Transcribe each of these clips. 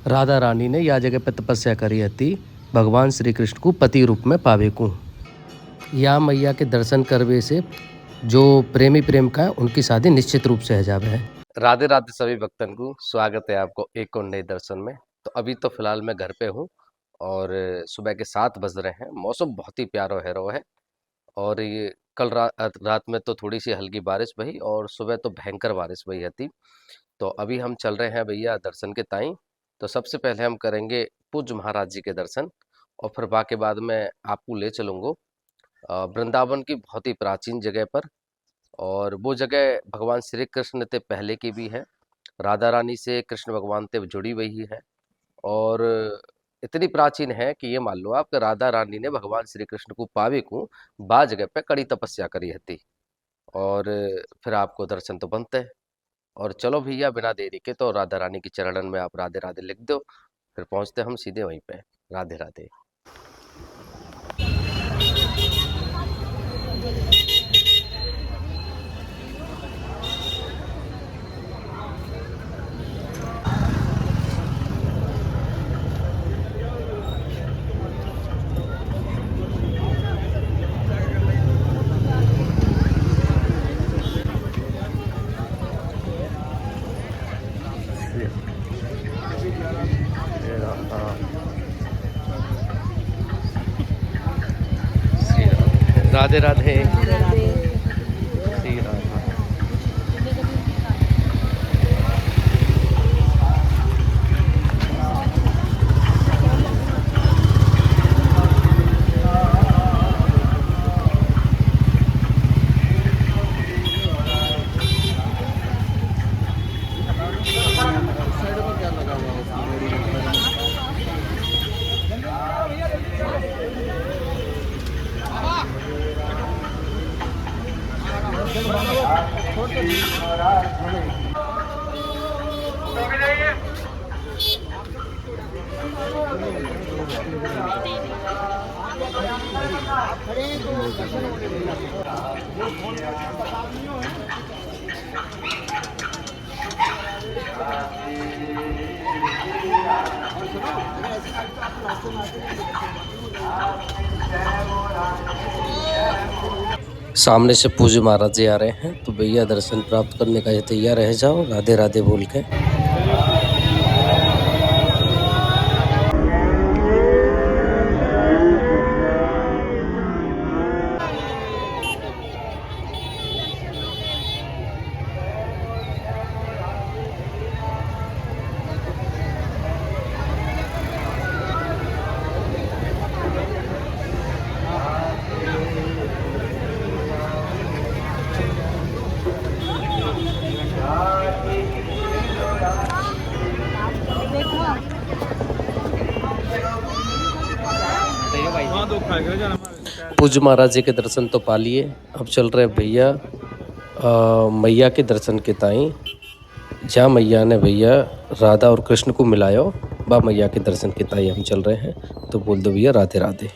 राधा रानी ने या जगह पे तपस्या करी थी भगवान श्री कृष्ण को पति रूप में पावे को। या मैया के दर्शन करवे से जो प्रेमी प्रेम का है उनकी शादी निश्चित रूप से हो जावे है। राधे राधे सभी भक्तन को स्वागत है आपको एक और नए दर्शन में। तो अभी तो फिलहाल मैं घर पे हूँ और सुबह के 7 बज रहे हैं। मौसम बहुत ही प्यारा हैरो है और ये कल रात में तो थोड़ी सी हल्की बारिश भई और सुबह तो भयंकर बारिश भई थी। तो अभी हम चल रहे हैं भैया दर्शन के ताई। तो सबसे पहले हम करेंगे पूज्य महाराज जी के दर्शन और फिर बाकी बाद में आपको ले चलूँगा वृंदावन की बहुत ही प्राचीन जगह पर। और वो जगह भगवान श्री कृष्ण ते पहले की भी है, राधा रानी से कृष्ण भगवान ते जुड़ी हुई है और इतनी प्राचीन है कि ये मान लो आप कि राधा रानी ने भगवान श्री कृष्ण को पावे को बा जगह पे कड़ी तपस्या करी थी। और फिर आपको दर्शन तो बनते हैं। और चलो भैया बिना देरी के तो राधा रानी की चरणन में आप राधे राधे लिख दो, फिर पहुंचते हम सीधे वहीं पे। राधे राधे। राधे राधे। श्री राधा। सामने से पूज्य महाराज जी आ रहे हैं तो भैया दर्शन प्राप्त करने का ये तैयार रह जाओ राधे राधे बोल के। पूज्य महाराज जी के दर्शन तो पा लिए, अब चल रहे भैया मैया के दर्शन के ताई जहाँ मैया ने भैया राधा और कृष्ण को मिलायो बा मैया के दर्शन के ताई हम चल रहे हैं। तो बोल दो भैया राधे राधे।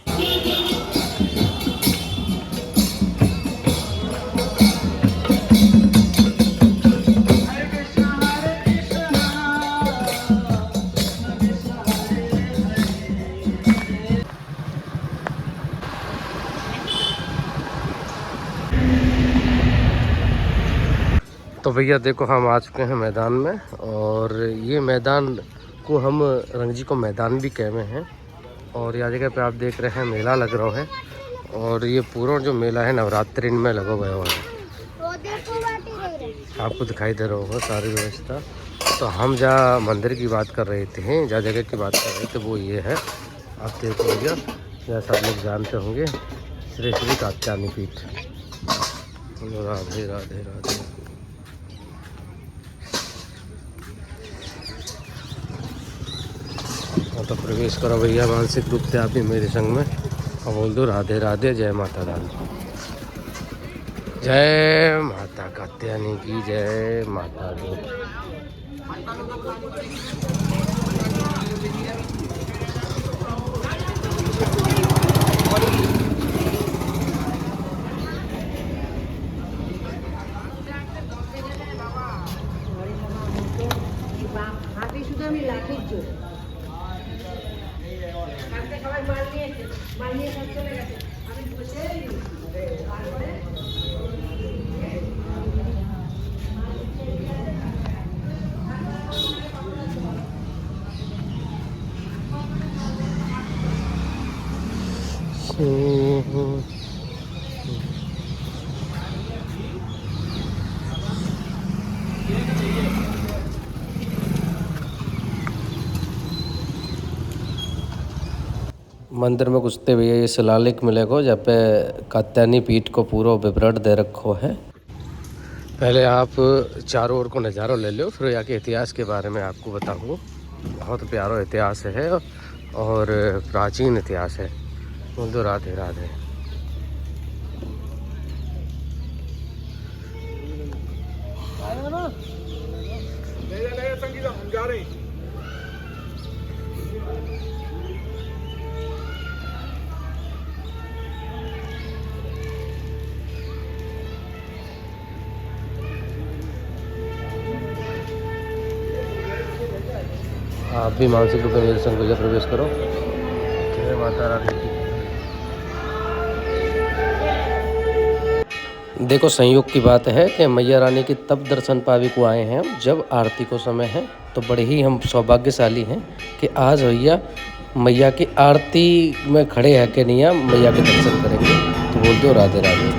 तो भैया देखो हम आ चुके हैं मैदान में और ये मैदान को हम रंगजी को मैदान भी कहते हैं। और यहाँ जगह पे आप देख रहे हैं मेला लग रहा है और ये पूरा जो मेला है नवरात्रि में लगा हुआ है। आपको दिखाई दे रहा होगा सारी व्यवस्था। तो हम जहाँ मंदिर की बात कर रहे थे, जहाँ जगह की बात कर रहे थे वो ये है, आप देखो भैया जैसा आप लोग जानते होंगे श्री श्री कात्यायनी पीठ। राधे राधे राधे। तो प्रवेश करो भैया मानसिक रूप से आप भी मेरे संग में और बोल दो राधे राधे। जय माता रानी। जय माता कात्यायनी की जय माता दी। हाथी सुधा में लाठी जो मंदिर में घुसते हुए ये शिलालेख मिलेगा जहाँ पे कात्यायनी पीठ को पूरा विवरण दे रखो है। पहले आप चारों ओर को नज़ारा ले लो, फिर यहाँ के इतिहास के बारे में आपको बताऊँ। बहुत प्यारा इतिहास है और प्राचीन इतिहास है। बोल दो राधे राधे। आप भी मानसिक रूप में मेरे संग भैया प्रवेश करो। जय माता रानी की। देखो संयोग की बात है कि मैया रानी के तब दर्शन पावे को आए हैं हम जब आरती को समय है। तो बड़े ही हम सौभाग्यशाली हैं कि आज भैया मैया की आरती में खड़े हैं कि नहीं हम मैया के दर्शन करेंगे। तो बोल दो राधे राधे।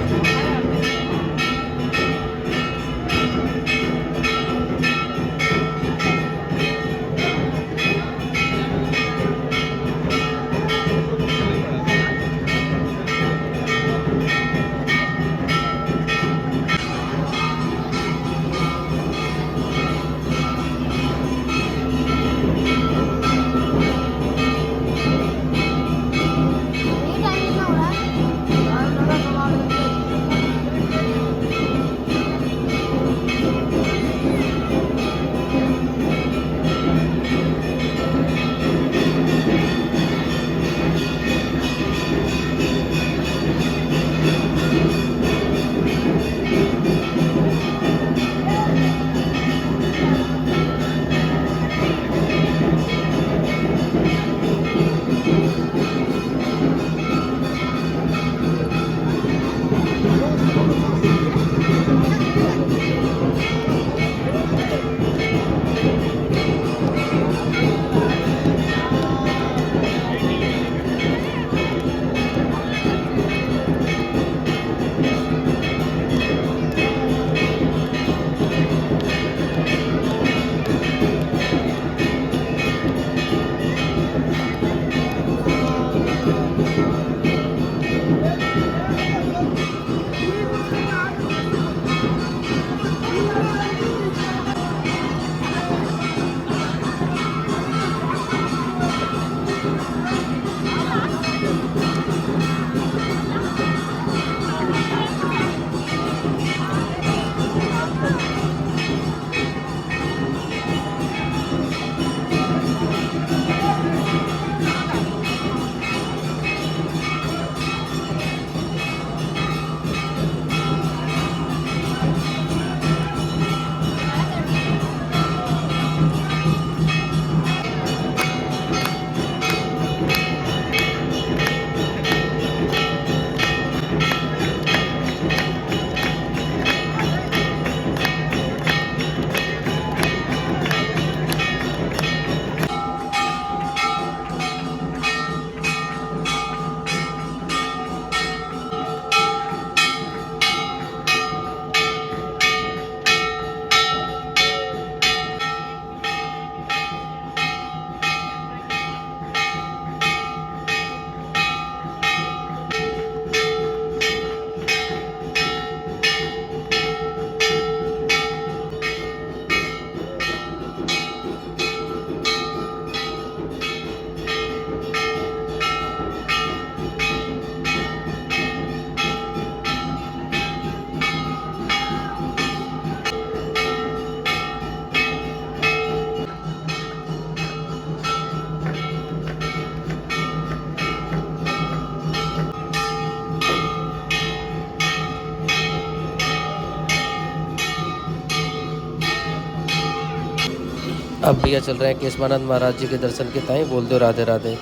अब भैया चल रहे हैं केशवानंद महाराज जी के दर्शन के ताई। बोल दो राधे राधे।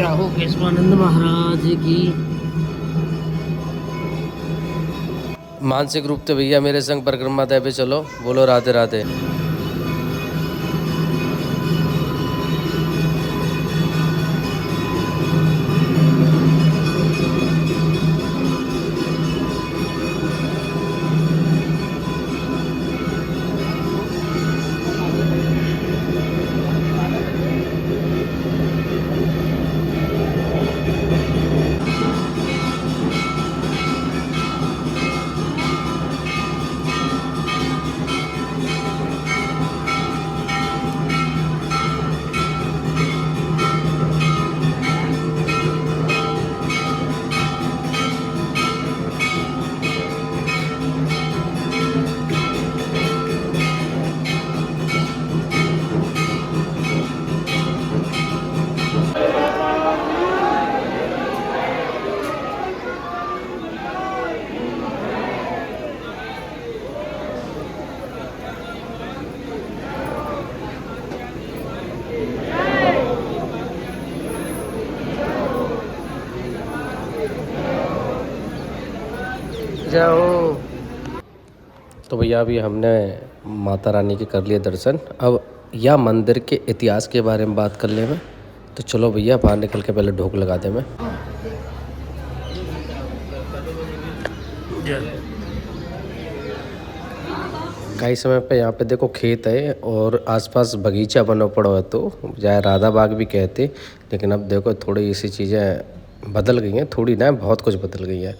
राहो केशवानंद महाराज की। मानसिक रूप से भैया मेरे संग परिक्रमा दे पे चलो, बोलो राधे राधे। जाओ। तो भैया अभी हमने माता रानी के कर लिए दर्शन। अब यह मंदिर के इतिहास के बारे में बात कर ले में, तो चलो भैया बाहर निकल के पहले ढोक लगा दे मैं। कई समय पे यहाँ पे देखो खेत है और आसपास बगीचा बना पड़ा है, तो चाहे राधा बाग भी कहते, लेकिन अब देखो थोड़ी ऐसी चीज़ें बदल गई हैं, थोड़ी ना बहुत कुछ बदल गई है।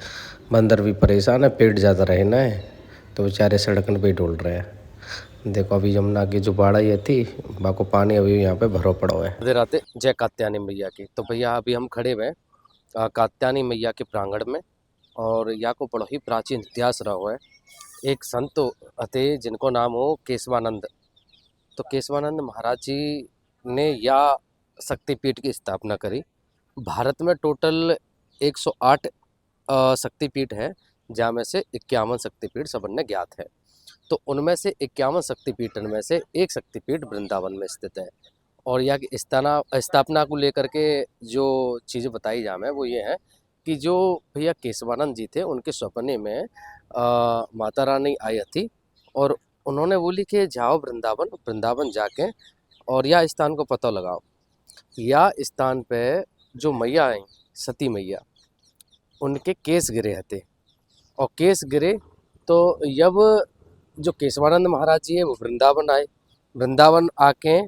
बंदर भी परेशान है, पेड़ ज़्यादा रहना है तो बेचारे सड़कन पे ही डोल रहे हैं। देखो अभी यमुना की जो बाढ़ आई थी, बाको पानी अभी यहाँ पे भरो पड़ा हुआ है। राधे राधे, जय कात्यायनी मैया की। तो भैया अभी हम खड़े हुए कात्यायनी मैया के प्रांगण में, और यहाँ को बड़ा ही प्राचीन इतिहास रहा हुआ है। एक संत थे जिनको नाम हो केशवानंद। तो केशवानंद महाराज जी ने या शक्तिपीठ की स्थापना करी। भारत में टोटल 108 शक्तिपीठ है, जहाँ में से 51 शक्तिपीठ सबने ज्ञात है। तो उनमें से 51 शक्तिपीठन में से एक शक्तिपीठ वृंदावन में स्थित है। और यहाँ की स्थापना को लेकर के जो चीज़ें बताई जाए वो ये है कि जो भैया केशवानंद जी थे, उनके सपने में माता रानी आई थी और उन्होंने बोली कि जाओ वृंदावन, वृंदावन जाके और यह स्थान को पता लगाओ। या स्थान पे जो मैया आई सती मैया, उनके केस गिरे थे, और केस गिरे तो जब जो केशवानंद महाराज जी है वो वृंदावन आए। वृंदावन आके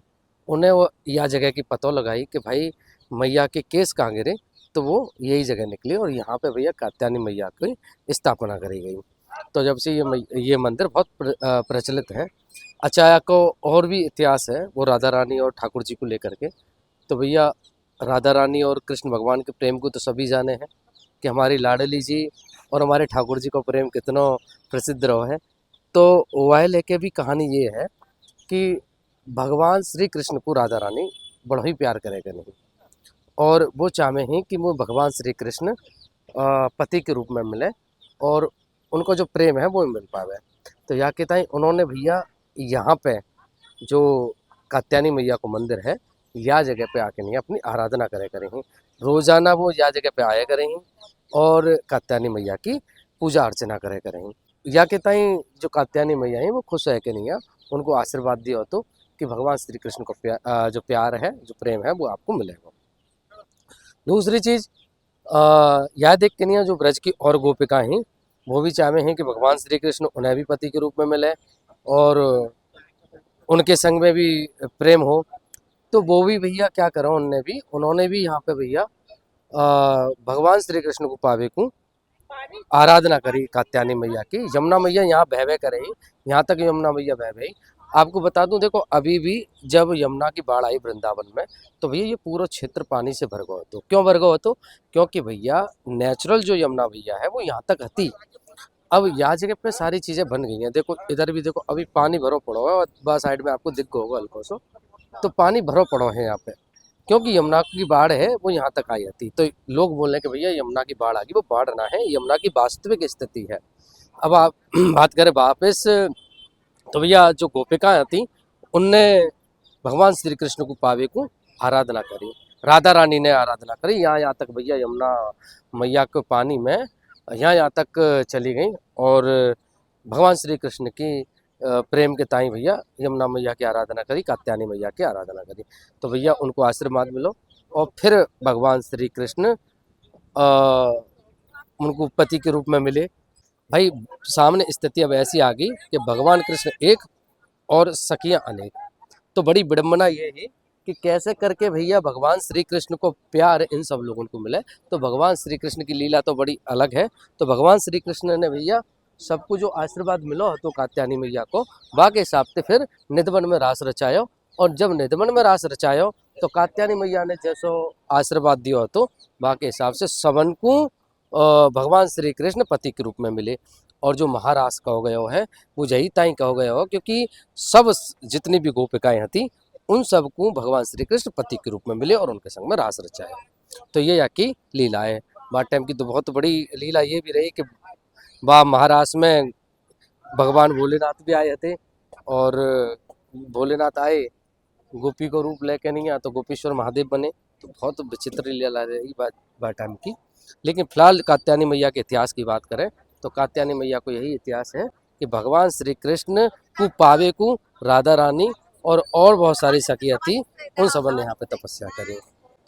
उन्हें वो यह जगह की पता लगाई कि भाई मैया के केस कहाँ गिरे, तो वो यही जगह निकली और यहाँ पे भैया कात्यायनी मैया की स्थापना करी गई। तो जब से ये मंदिर बहुत प्रचलित है। अच्छा, को और भी इतिहास है वो राधा रानी और ठाकुर जी को लेकर के। तो भैया राधा रानी और कृष्ण भगवान के प्रेम को तो सभी जाने हैं कि हमारी लाडली जी और हमारे ठाकुर जी का प्रेम कितना प्रसिद्ध रहा है। तो वह लेके भी कहानी ये है कि भगवान श्री कृष्ण को राधा रानी बड़ा ही प्यार करेगा नहीं, और वो चाहे हैं कि वो भगवान श्री कृष्ण पति के रूप में मिले और उनको जो प्रेम है वो मिल पावे। तो यहाँ के ताई उन्होंने भैया यहाँ पे जो कात्यायनी मैया को मंदिर है, या जगह पे आके नहीं अपनी आराधना करे करें। रोजाना वो या जगह पे आया करें और कात्यायनी मैया की पूजा अर्चना करे करें। या के ताई जो कात्यायनी मैया है वो खुश है कि नहीं है, उनको आशीर्वाद दिया हो तो कि भगवान श्री कृष्ण को जो प्यार है, जो प्रेम है वो आपको मिलेगा। दूसरी चीज़ यह देख के नहीं, जो ब्रज की और गोपिका हैं वो भी चाहे हैं कि भगवान श्री कृष्ण उन्हें भी पति के रूप में मिले और उनके संग में भी प्रेम हो। तो वो भी भैया क्या करो, उन्होंने भी यहाँ पे भैया भगवान श्री कृष्ण को पावे को आराधना करी कात्यायनी मैया की। यमुना मैया यहाँ बहवे करे, यहाँ तक यमुना मैया बहवे। आपको बता दूं, देखो अभी भी जब यमुना की बाढ़ आई वृंदावन में, तो भैया ये पूरा क्षेत्र पानी से भर गया। तो क्यों भर गया? तो क्योंकि भैया नेचुरल जो यमुना मैया है वो यहाँ तक आती। अब यहाँ जगह पे सारी चीज़ें बन गई हैं। देखो इधर भी देखो अभी पानी भरो पड़ो है, बस साइड में आपको दिख होगा हल्को सो, तो पानी भरो पड़ो है यहाँ पे, क्योंकि यमुना की बाढ़ है वो यहाँ तक आई थी। तो लोग बोल रहे हैं कि भैया यमुना की बाढ़ आ गई, वो बाढ़ ना है, यमुना की वास्तविक स्थिति है। अब आप बात करें वापस, तो भैया जो गोपिकाएं थी उनने भगवान श्री कृष्ण को पावे को आराधना करी। राधा रानी ने आराधना करी। यहाँ तक भैया यमुना मैया के पानी में यहाँ तक चली गई और भगवान श्री कृष्ण की प्रेम के ताई भैया यमुना मैया की आराधना करी, कात्यायनी मैया की आराधना करी। तो भैया उनको आशीर्वाद मिलो और फिर भगवान श्री कृष्ण उनको पति के रूप में मिले। भाई सामने स्थिति अब ऐसी आ गई कि भगवान कृष्ण एक और सखियां अनेक। तो बड़ी विडम्बना ये है कि कैसे करके भैया भगवान श्री कृष्ण को प्यार इन सब लोगों को मिले। तो भगवान श्री कृष्ण की लीला तो बड़ी अलग है। तो भगवान श्री कृष्ण ने भैया सबको जो आशीर्वाद मिलो तो कात्यायनी मैया को बाके हिसाब से फिर निधवन में रास रचायो। और जब निधवन में रास रचायो तो कात्यायनी मैया ने जैसो आशीर्वाद दियो तो बाके हिसाब से सबन को भगवान श्री कृष्ण पति के रूप में मिले। और जो महारास कहो गयो है वो यही ताई कहो गयो हो, क्योंकि सब जितनी भी गोपिकाएं थी उन सबको भगवान श्री कृष्ण पति के रूप में मिले और उनके संग में रास रचाए। तो ये यहाँ की लीला है। बाद टाइम की तो बहुत बड़ी लीला ये भी रही कि वह महारास में भगवान भोलेनाथ भी आए थे और भोलेनाथ आए गोपी को रूप लेके नहीं आ तो गोपीश्वर महादेव बने। तो बहुत विचित्र लीला रही बात टाइम की। लेकिन फिलहाल कात्यायनी मैया के इतिहास की बात करें तो कात्यायनी मैया को यही इतिहास है कि भगवान श्री कृष्ण को पावे को राधा रानी और बहुत सारी सखियाँ थी, उन सब ने यहाँ पे तपस्या करी।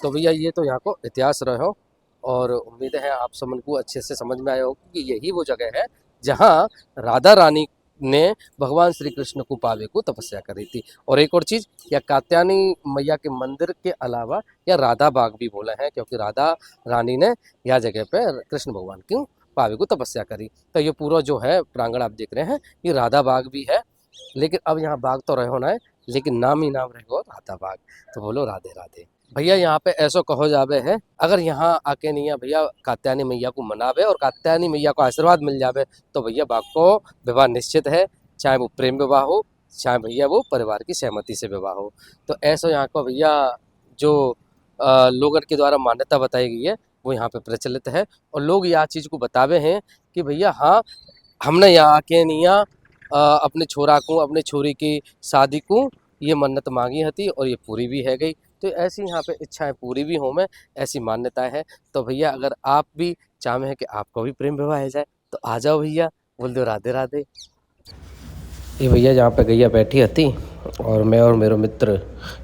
तो भैया ये तो यहाँ को इतिहास रहे हो और उम्मीद है आप सबन को अच्छे से समझ में आया हो कि यही वो जगह है जहाँ राधा रानी ने भगवान श्री कृष्ण को पावे को तपस्या करी थी। और एक और चीज़, या कात्यायनी मैया के मंदिर के अलावा या राधा बाग भी बोला है, क्योंकि राधा रानी ने यह जगह पे कृष्ण भगवान की पावे को तपस्या करी। तो ये पूरा जो है प्रांगण आप देख रहे हैं ये राधा बाग भी है। लेकिन अब यहाँ बाग तो रहे होना है, लेकिन नाम ही नाम रहेगा राधा बाग। तो बोलो राधे राधे। भैया यहाँ पे ऐसा कहो जावे है, अगर यहाँ आके नहीं भैया कात्यायनी मैया को मनावे और कात्यायनी मैया को आशीर्वाद मिल जावे तो भैया बाग को विवाह निश्चित है, चाहे वो प्रेम विवाह हो चाहे भैया वो परिवार की सहमति से विवाह हो। तो ऐसा यहाँ को भैया जो लोगों के द्वारा मान्यता बताई गई है वो यहाँ पे प्रचलित है। और लोग यह चीज़ को बतावे हैं कि भैया हाँ हमने यहाँ आके नहीं अपने छोरा को अपने छोरी की शादी को ये मन्नत मांगी थी और ये पूरी भी है गई। तो ऐसी यहाँ पे इच्छाएं पूरी भी हो में ऐसी मान्यताएं है। तो भैया अगर आप भी चाहे हैं कि आपको भी प्रेम विवाह हो जाए तो आ जाओ भैया, बोल दो राधे राधे। ये भैया जहाँ पे गैया बैठी थी और मैं और मेरे मित्र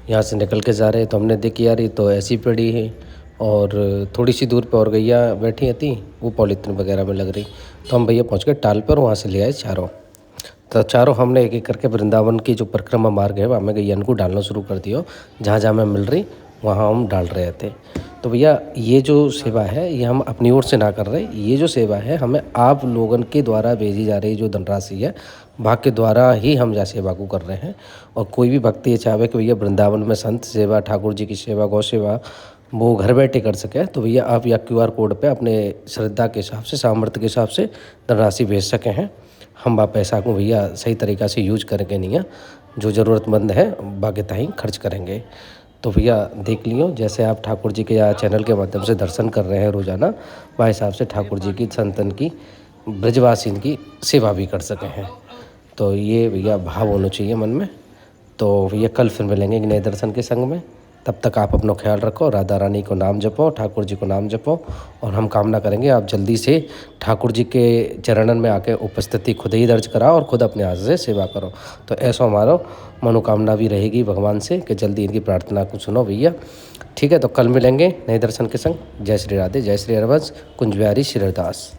यहाँ से निकल के जा रहे तो हमने देखी यार ये तो ऐसी पड़ी है और थोड़ी सी दूर पे और गैया बैठी थी वो पॉलीथीन वगैरह में लग रही। तो हम भैया पहुँच गए टाल पर, वहाँ से ले आए चारों। तो चारों हमने एक एक करके वृंदावन की जो परिक्रमा मार्ग है वहाँ में गैया को डालना शुरू कर दिया। जहाँ जहाँ में मिल रही वहाँ हम डाल रहे थे। तो भैया ये जो सेवा है ये हम अपनी ओर से ना कर रहे, ये जो सेवा है हमें आप लोगों के द्वारा भेजी जा रही जो धनराशि है भाग के द्वारा ही हम जा सेवा को कर रहे हैं। और कोई भी भक्ति ये चाहे कि भैया वृंदावन में संत सेवा ठाकुर जी की सेवा गौ सेवा वो घर बैठे कर सके तो भैया आप या QR कोड पे अपने श्रद्धा के हिसाब से सामर्थ्य के हिसाब से धनराशि भेज सके हैं। हम आप पैसा को भैया सही तरीक़ा से यूज करेंगे नहीं है, जो ज़रूरतमंद है बाकी ताहीं खर्च करेंगे। तो भैया देख लियो जैसे आप ठाकुर जी के या चैनल के माध्यम से दर्शन कर रहे हैं रोज़ाना वह हिसाब से ठाकुर जी की संतन की ब्रजवासीन की सेवा भी कर सके हैं। तो ये भैया भाव होना चाहिए मन में। तो भैया कल फिर मिलेंगे नए दर्शन के संग में। तब तक आप अपना ख्याल रखो, राधा रानी को नाम जपो, ठाकुर जी को नाम जपो और हम कामना करेंगे आप जल्दी से ठाकुर जी के चरणन में आके उपस्थिति खुद ही दर्ज कराओ और खुद अपने हाथ से सेवा करो। तो ऐसा हमारा मनोकामना भी रहेगी भगवान से कि जल्दी इनकी प्रार्थना को सुनो भैया। ठीक है, तो कल मिलेंगे नए दर्शन के संग। जय श्री राधे, जय श्री हरवंश, कुंज बिहारी श्री हरदास।